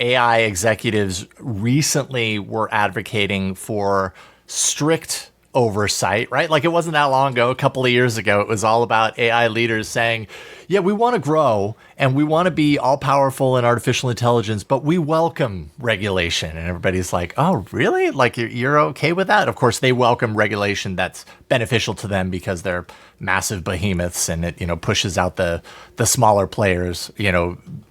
AI executives recently were advocating for strict oversight, right? Like, it wasn't that long ago, a couple of years ago, it was all about AI leaders saying, yeah, we want to grow and we want to be all powerful in artificial intelligence, but we welcome regulation. And everybody's like, oh, really? Like, you're okay with that? Of course, they welcome regulation that's beneficial to them because they're massive behemoths, and it, pushes out the smaller players,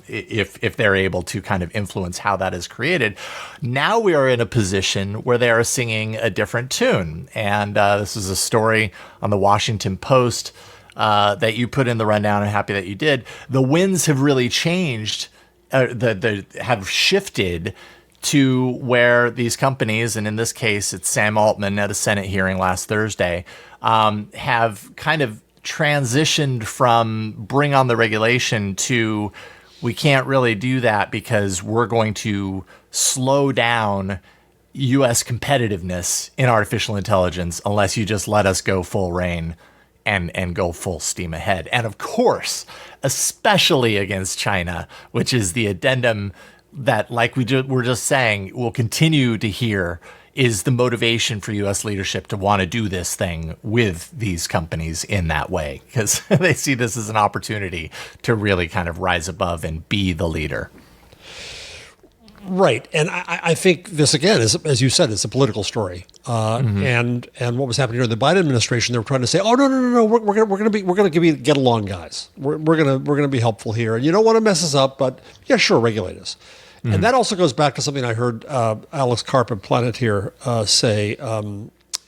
if they're able to kind of influence how that is created. Now we are in a position where they are singing a different tune. And this is a story on the Washington Post that you put in the rundown. I'm happy that you did. The winds have really changed, have shifted to where these companies, and in this case, it's Sam Altman at a Senate hearing last Thursday, have kind of transitioned from bring on the regulation to we can't really do that because we're going to slow down U.S. competitiveness in artificial intelligence unless you just let us go full rein and go full steam ahead. And of course, especially against China, which is the addendum that, like we're just saying, we'll continue to hear is the motivation for U.S. leadership to want to do this thing with these companies in that way, because they see this as an opportunity to really kind of rise above and be the leader. Right. And I think this, again, is, as you said, it's a political story. And what was happening during the Biden administration, they were trying to say, oh, no, we're going to get along, guys. We're going to be helpful here. And you don't want to mess us up, but yeah, sure, regulate us. And that also goes back to something I heard Alex Karp of Planeteer say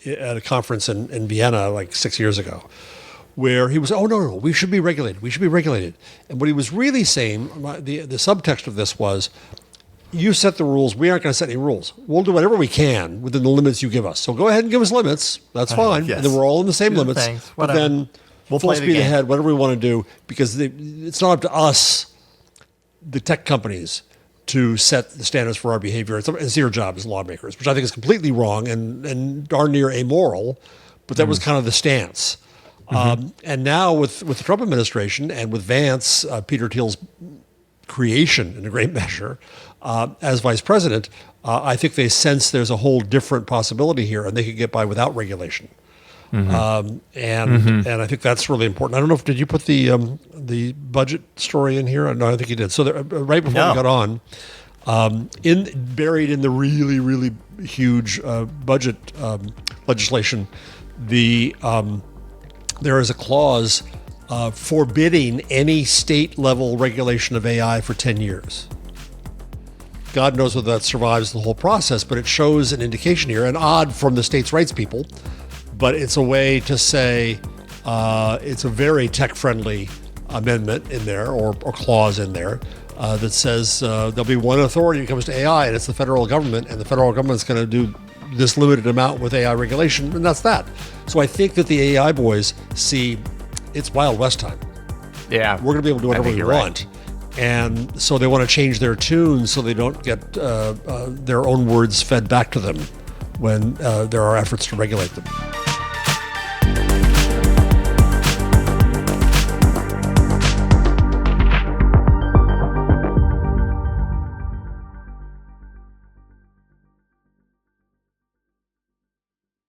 at a conference in Vienna like 6 years ago, where he was, oh, no, we should be regulated. We should be regulated. And what he was really saying, the subtext of this was, you set the rules. We aren't going to set any rules. We'll do whatever we can within the limits you give us. So go ahead and give us limits. That's fine. Yes. And then we're all in the same limits. But then we'll full speed ahead, whatever we want to do, because it's not up to us, the tech companies, to set the standards for our behavior. It's your job as lawmakers, which I think is completely wrong and darn near amoral, but that was kind of the stance. And now with the Trump administration and with Vance, Peter Thiel's creation in a great measure, as vice president, I think they sense there's a whole different possibility here, and they could get by without regulation. And I think that's really important. I don't know if did you put the budget story in here? No, I think you did. So right before we got on, buried in the really, really huge budget legislation, there is a clause forbidding any state-level regulation of AI for 10 years. God knows whether that survives the whole process, but it shows an indication here, and odd from the states' rights people, but it's a way to say it's a very tech-friendly amendment in there, or clause in there, that says there'll be one authority when it comes to AI, and it's the federal government, and the federal government's going to do this limited amount with AI regulation, and that's that. So I think that the AI boys see it's Wild West time. Yeah. We're going to be able to do whatever we want. Right. And so they want to change their tune so they don't get their own words fed back to them when there are efforts to regulate them.